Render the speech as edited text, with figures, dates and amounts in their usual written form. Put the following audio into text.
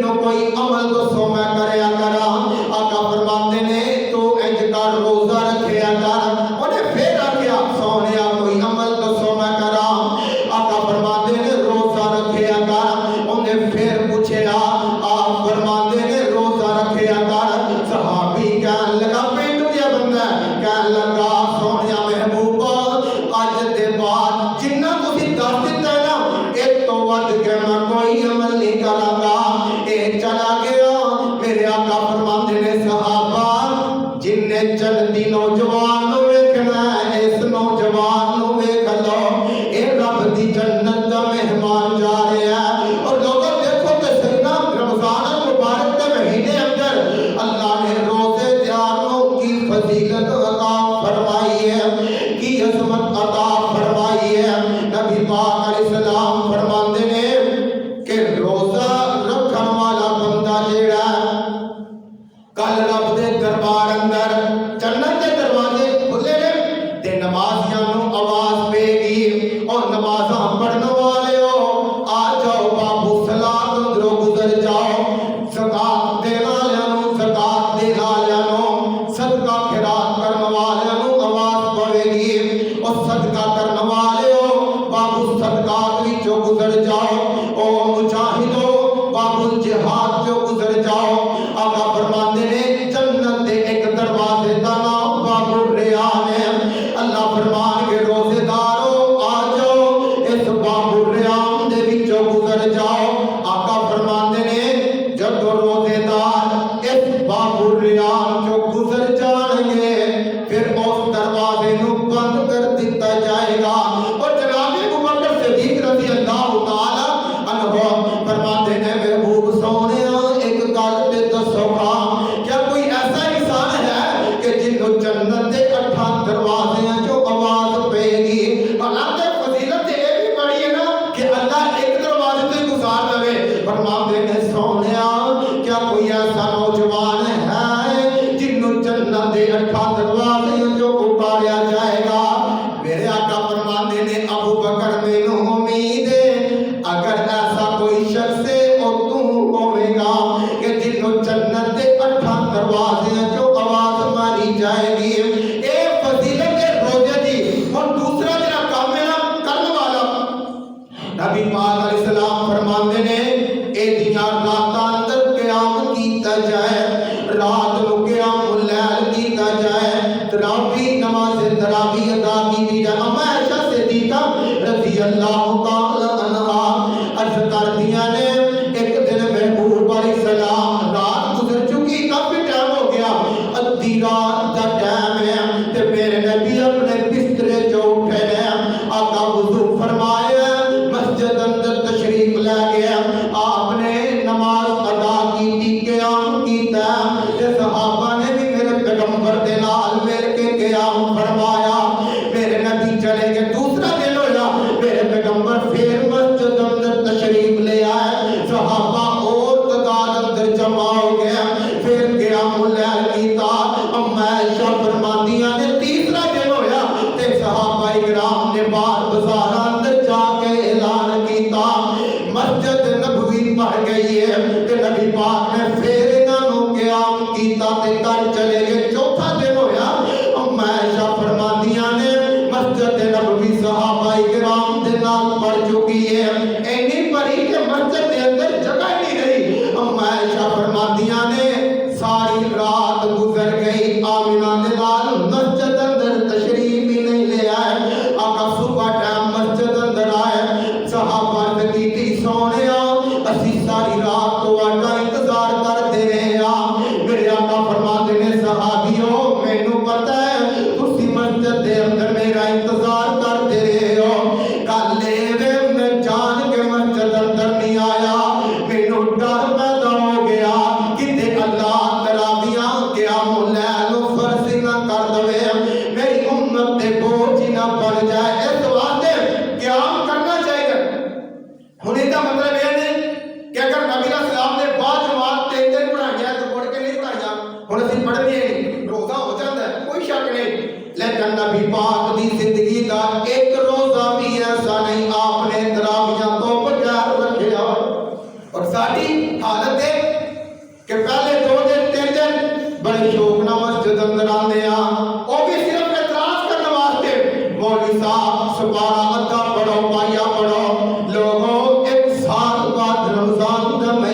مینوں کوئی عمل دسو میں کریا کراں. آقا فرماندے نے تو انج کر روزہ رکھیا کر. انہیں پھر آکھیا سونیا کوئی عمل دسو میں کراں. آقا فرماندے نے روزہ رکھیا کر. انہیں پھر پوچھیا آپ فرماندے نے روزہ رکھیا کر. صحابی کہن لگا پینڈو جا بندہ کہن لگا سونیا محبوبہ اج دے بعد جنہ تسی دس دتا ہے نا ایک تو ود کے میں کوئی عمل نہیں کراں گا. اے چلا گیا. میرے آقا فرماندے نے صحابہ جن نے چلدی نوجوان نو ویکھنا ہے اس نوجوان نو ویکھ لو اے رب دی جنت دا مہمان جا رہا ہے. اور لوگوں دیکھو کہ سیدنا رمضان المبارک کے مہینے اندر اللہ نے روزے داروں کی فضیلت عطا فرمائی ہے کی عظمت عطا فرمائی ہے. نبی پاک علیہ السلام فرماندے نے کہ روزہ رکھن والا بندہ جیڑا کل رب دے دربار اندر جنت دے دروازے کھلے نے تے نمازیاں نو آواز پے گی اور نمازاں پڑھن والے ہو آ جاؤ بابو صلاۃ اندروں گزر جاؤ. زکات دین والےاں نو زکات دین والےاں نو صدقہ خیرات کرن والےاں نو آواز پوے گی اور صدقہ کرن والے ہو بابو صدقات وچوں گزر جاؤ. او مجاہدو بابو جہاد جو گزر جاؤ. آقا فرماندے نے جنت دے ایک دروازے دا نام باب الریان ہے. اللہ فرمان کے روزے دارو آ جاؤ اس باب الریان دے وچوں گزر جاؤ. آقا فرماندے نے جب روزے دار اس باب الریان جو گزر جان گے پھر اس دروازے نو بند کر دیتا جائے گا. اور جناب ابوبکر صدیق رضی اللہ تعالی عنہ فرماتے ہیں محبوب سونیا ایک گل تے دسو کیا کوئی ایسا انسان ہے کہ جنوں جنت دے 8 دروازے جو آواز پے گی. حالانکہ فضیلت یہ بھی بڑی ہے نا کہ اللہ ایک دروازے سے گزار دے. فرماتے ہیں سونیا کیا کوئی ایسا نوجوان ہے جنوں جنت دے 8 دروازے جو اتاریا جائے گا. میرے آقا فرماتے نے ابو بکر مینوں امید ہے اگر ایسا کوئی شخص ہے اور تو ہوے گا کہ جنوں جنت دے 8 دروازے جو آواز ماری جائے گی. اے فضیلت روزے دی. اور دوسرا جڑا کام ہے نا کرن والا نبی پاک علیہ السلام فرماندے نے اے دیاں راتاں اندر قیام کیتا جائے رات نو قیام اللیل کیتا جائے تراویح نماز تراویح ادا کی جائے. عائشہ صدیقہ رضی اللہ تعالی عنہا عرض کردیاں نے ایک دن محبوب علیہ السلام رات گزر چکی کافی ٹائم ہو گیا ادھی رات دا ٹائم ہے تے میرے نبی اپنے بسترے جو اٹھے نے آقا وضو فرمایا مسجد اندر تشریف لے گیا. آپ نے نماز ادا کی قیام کیتا تے صحابہ نے بھی میرے پیغمبر دے نال مل کے قیام فرمایا. میرے نبی چلے گئے. دوسرا دن ہویا میرے پیغمبر پھر مسجد اندر تشریف لے آئے. صحابہ اور تعداد اندر جمع ہو گیا. پھر قیام اللیل کیتا. عائشہ فرماندیاں نے تیسرا دن ہویا تے صحابہ کرام نے باہر بازار اندر جا کے اعلان کیتا مسجد نبوی بھر گئی ہے تے نبی پاک نے پھر انہاں نو قیام کیتا تے کر چلے گئے. چوتھا دن ہویا عائشہ فرماندیاں نے مسجد نبوی صحابہ کرام دے نال بھر چکی ہے. اینی بھری کہ مسجد دے اندر جگہ ہی نہیں رہی. عائشہ فرماندیاں نے ساری رات گزر گئی آمنہ دے نال مسجد اندر تشریف ہی نہیں لے آئے. آقا صبح ٹائم مسجد اندر آئے. صحابہ نے کیتی سونیا اسی ساری رات تو آقا انتظار کرتے رہے ہاں. میرے آقا فرماتے نے صحابیوں مینوں پتہ ہے تسی مسجد دے اندر میرا انتظار کرتے رہے ہو. کل میں جان کے مسجد اندر نہیں آیا. مینوں ڈر پیدا ہو گیا کہ اللہ تراویح قیام اللیل فرض نہ کر دے میری امت تے بوجھ نہ بن جائے. اس واسطے قیام کرنا چاہیے. ہن اس کا مطلب یہ نہیں کہ اگر نبی علیہ السلام نے بعد جماعت 3 دن پڑھایا تو پڑھ کے نہیں پڑھایا ہن اسی پڑھنی ہے روزہ ہو جاتا ہے کوئی شک نہیں. لیکن نبی پاک دی زندگی کا ایک روزہ بھی ایسا نہیں آپ نے تراویح تو بغیر رکھیا. اور ساری حالت